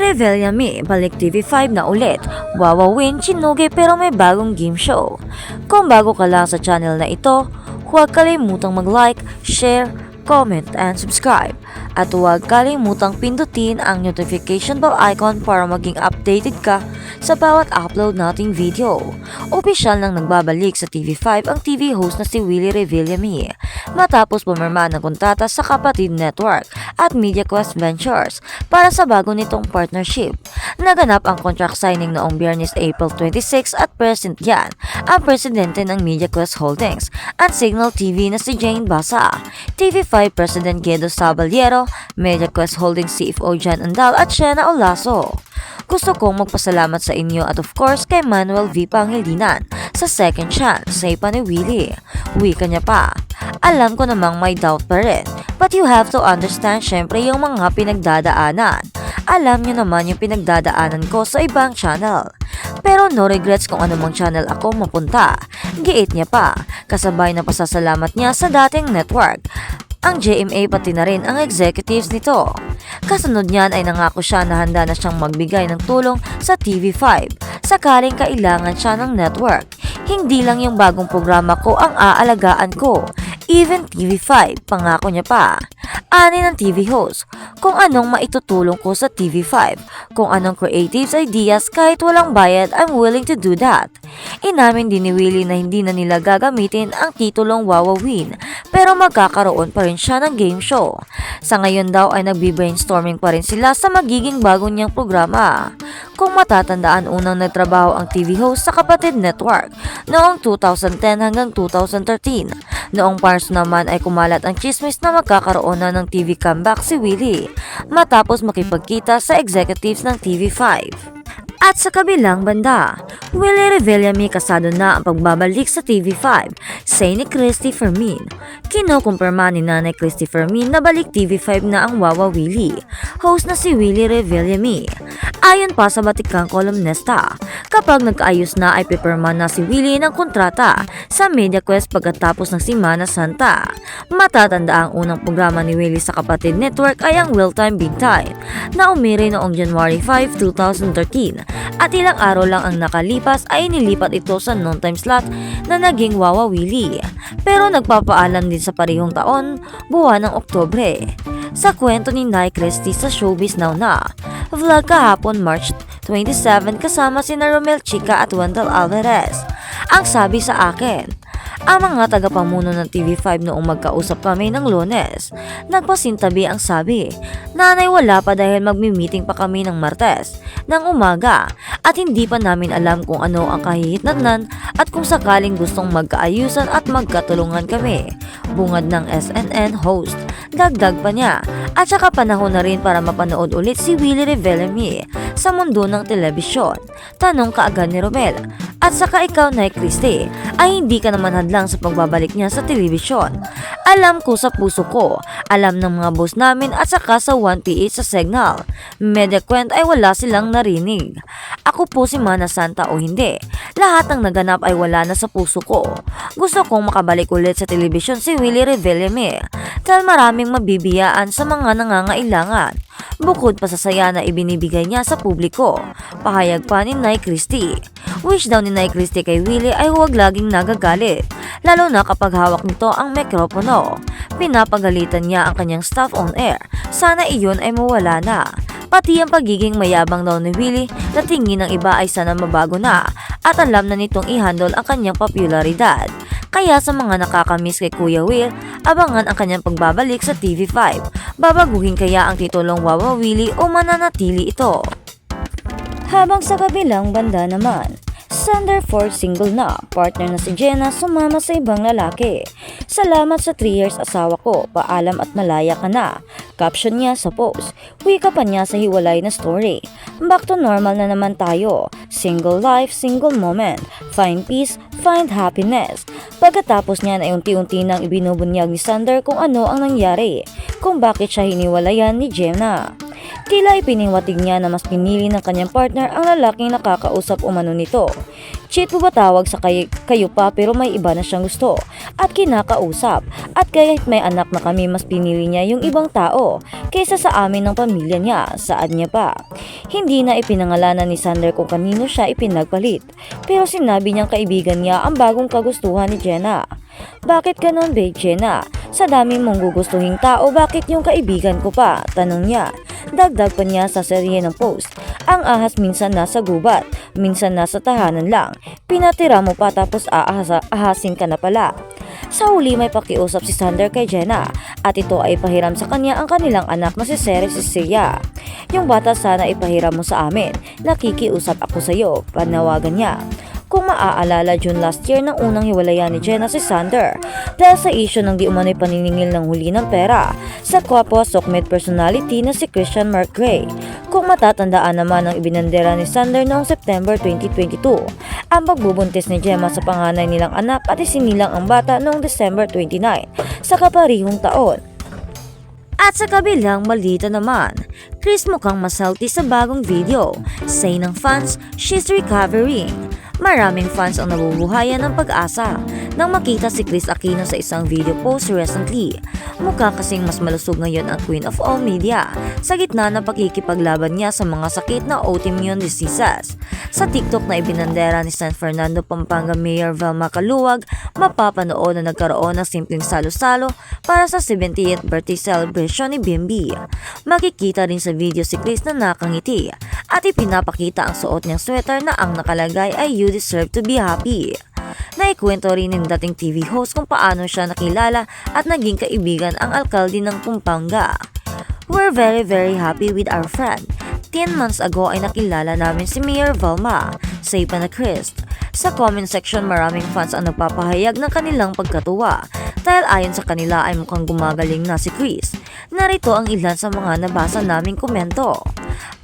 Revellame, balik TV5 na ulit. Wawawin, Chinuge pero may bagong game show. Kung bago ka lang sa channel na ito, huwag kalimutang mag-like, share, comment, and subscribe. At huwag kalimutang pindutin ang notification bell icon para maging updated ka sa bawat upload nating video. Opisyal nang nagbabalik sa TV5 ang TV host na si Willie Revillame matapos pumirma ng kontrata sa Kapatid Network at MediaQuest Ventures para sa bago nitong partnership. Naganap ang contract signing noong Biyernes, April 26 at present yan ang presidente ng MediaQuest Holdings at Signal TV na si Jane Basa, TV5 President Guedo Sabaliero, MediaQuest Holdings CFO Jan Andal at Shena Olaso. Gusto kong magpasalamat sa inyo at of course kay Manuel V. Pangilinan sa second chance, say pa ni Willie. Wika niya pa, alam ko namang may doubt pa rin, but you have to understand syempre yung mga pinagdadaanan. Alam niyo naman yung pinagdadaanan ko sa ibang channel. Pero no regrets kung anumang channel ako mapunta. Giit niya pa, kasabay na pasasalamat niya sa dating network, ang GMA pati na rin ang executives nito. Kasunod niyan ay nangako siya na handa na siyang magbigay ng tulong sa TV5 sakaling kailangan siya ng network. Hindi lang yung bagong programa ko ang aalagaan ko, even TV5, pangako niya pa. Ani ng TV host, kung anong maitutulong ko sa TV5, kung anong creative ideas kahit walang bayad, I'm willing to do that. Inamin din ni Willie na hindi na nila gagamitin ang titulong Wawawin, pero magkakaroon pa rin siya ng game show. Sa ngayon daw ay nagbi-brainstorming pa rin sila sa magiging bago niyang programa. Kung matatandaan, unang nagtrabaho ang TV host sa Kapatid Network noong 2010 hanggang 2013. Noong March naman ay kumalat ang chismis na magkakaroon na ng TV comeback si Willie matapos makipagkita sa executives ng TV5. At sa kabilang banda, Willie Revillame kasado na ang pagbabalik sa TV5, say ni Christy Fermin. Kinukumpirma ni Nanay Christy Fermin na balik TV5 na ang Wawa Willie, host na si Willie Revillame. Ayon pa sa batikang kolumnista, kapag nagkaayos na ay pipirma na si Willie ng kontrata sa MediaQuest pagkatapos ng Semana Santa. Matatanda ang unang programa ni Willie sa Kapatid Network ay ang Real Time Big Time na umiri noong January 5, 2013 at ilang araw lang ang nakalipas ay nilipat ito sa noontime slot na naging Wawa Willie. Pero nagpapaalam din sa parehong taon, buwan ng Oktubre. Sa kwento ni Nay Christy sa Showbiz Now na vlog kahapon March 27 kasama sina Romel Chica at Wendell Alvarez. Ang sabi sa akin, ang mga tagapamuno ng TV5 noong magkausap kami ng Lunes, nagpasintabi ang sabi, nanay wala pa dahil magmi-meeting pa kami ng Martes ng umaga at hindi pa namin alam kung ano ang kahihitnatnan at kung sakaling gustong magkaayusan at magkatulungan kami. Bungad ng SNN host. Dagdag pa niya, at saka panahon na rin para mapanood ulit si Willie Revillame sa mundo ng telebisyon. Tanong kaagad ni Romel, at saka ikaw Nay Christy, ay hindi ka naman hadlang sa pagbabalik niya sa telebisyon. Alam ko sa puso ko, alam ng mga boss namin at saka sa 1PH sa Signal. MediaQuest ay wala silang narinig. Ako po si Mana Santa o hindi, lahat ng naganap ay wala na sa puso ko. Gusto kong makabalik ulit sa telebisyon si Willie Revillame dahil maraming mabibiyaan sa mga nangangailangan. Bukod pa sa saya na ibinibigay niya sa publiko, pahayag pa ni Nay Christy. Wish daw ni Nay Christy kay Willie ay huwag laging nagagalit, lalo na kapag hawak nito ang mikropono. Pinapagalitan niya ang kanyang staff on air, sana iyon ay mawala na. Pati ang pagiging mayabang daw ni Willie na tingin ng iba ay sana mabago na at alam na nitong i-handle ang kanyang popularidad. Kaya sa mga nakakamiss kay Kuya Will, abangan ang kanyang pagbabalik sa TV5. Babaguhin kaya ang titulong Wawa Willie o mananatili ito? Habang sa kabilang banda naman, Sander Ford single na, partner na si Jenna sumama sa ibang lalaki. Salamat sa 3 years asawa ko, paalam at malaya ka na. Caption niya sa post, wika pa niya sa hiwalay na story. Back to normal na naman tayo. Single life, single moment. Find peace, find happiness. Pagkatapos niyan ay unti-unti nang ibinubunyag ni Sander kung ano ang nangyari, kung bakit siya hiniwalayan ni Jenna. Tila ipiniwatig niya na mas pinili ng kanyang partner ang lalaking nakakausap umano nito. Cheat po ba tawag sa kayo pa pero may iba na siyang gusto at kinakausap, at kahit may anak na kami mas pinili niya yung ibang tao kaysa sa amin ng pamilya niya, saad niya pa. Hindi na ipinangalanan ni Sander kung kanino siya ipinagpalit, pero sinabi niyang kaibigan niya ang bagong kagustuhan ni Jenna. Bakit ganon, babe Jenna? Sa dami mong gugustuhing tao, bakit yung kaibigan ko pa? Tanong niya. Dagdag pa niya sa serye ng post. Ang ahas minsan nasa gubat, minsan nasa tahanan lang. Pinatira mo pa tapos ahasin ka na pala. Sa huli may pakiusap si Sander kay Jenna at ito ay pahiram sa kanya ang kanilang anak na si Seri Cecilia. Yung bata sana ipahiram mo sa amin, nakikiusap ako sa iyo, panawagan niya. Kung maaalala, June last year nang unang hiwalayan ni Jenna si Sander dahil sa issue ng di umano'y paniningil ng huli ng pera sa kapwa sokmed personality na si Christian Mark Gray. Kung matatandaan naman ang ibinandera ni Sander noong September 2022, ang pagbubuntis ni Gemma sa panganay nilang anak at isinilang ang bata noong December 29 sa kaparihong taon. At sa kabilang balita naman, Chris mukhang mas healthy sa bagong video. Say ng fans, she's recovering. Maraming fans ang nabubuhayan ng pag-asa nang makita si Kris Aquino sa isang video post recently. Mukha kasing mas malusog ngayon ang Queen of All Media sa gitna ng pakikipaglaban niya sa mga sakit na autoimmune diseases. Sa TikTok na ibinandera ni San Fernando, Pampanga Mayor Velma Caluwag, mapapanood na nagkaroon ng simpleng salo-salo para sa 70th birthday celebration ni Bimbi. Makikita rin sa video si Kris na nakangiti at ipinapakita ang suot niyang sweater na ang nakalagay ay "You deserve to be happy". Naikwento rin ng dating TV host kung paano siya nakilala at naging kaibigan ang alkalde ng Pampanga. "We're very happy with our friend. 10 months ago ay nakilala namin si Mayor Velma", say pa na Chris. Sa comment section, maraming fans ang nagpapahayag ng kanilang pagkatuwa dahil ayon sa kanila ay mukhang gumagaling na si Chris. Narito ang ilan sa mga nabasa naming komento.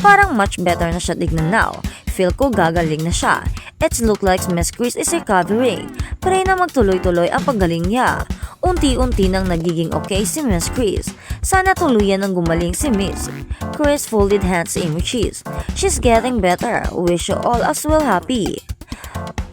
"Parang much better na siya tignan now. Feel ko gagaling na siya. It's look like Miss Chris is recovering. Pray na magtuloy-tuloy ang paggaling niya. Unti-unti nang nagiging okay si Miss Chris. Sana tuluyan ng gumaling si Miss." Chris folded hands emojis. "She's getting better. Wish you all as well happy."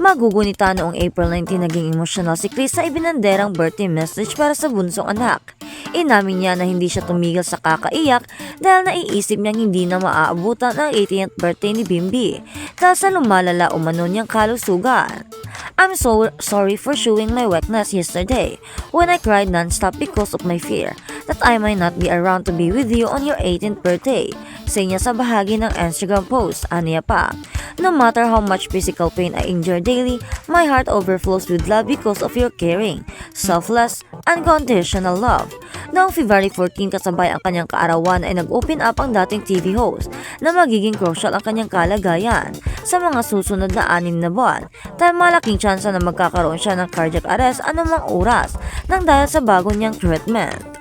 Magugunita noong April 19 naging emosyonal si Chris sa ibinanderang birthday message para sa bunsong anak. Inamin niya na hindi siya tumigil sa kakaiyak dahil naiisip niyang hindi na maaabutan ang 18th birthday ni Bimbi dahil sa lumalala umano niyang kalusugan. "I'm so sorry for showing my weakness yesterday when I cried non-stop because of my fear that I might not be around to be with you on your 18th birthday", say niya sa bahagi ng Instagram post. Aniya pa, "No matter how much physical pain I endure daily, my heart overflows with love because of your caring, selfless, unconditional love." Noong February 14 kasabay ang kanyang kaarawan ay nag-open up ang dating TV host na magiging crucial ang kanyang kalagayan sa mga susunod na 6 na buwan dahil malaking tsansa na magkakaroon siya ng cardiac arrest anumang oras nang dahil sa bago niyang treatment.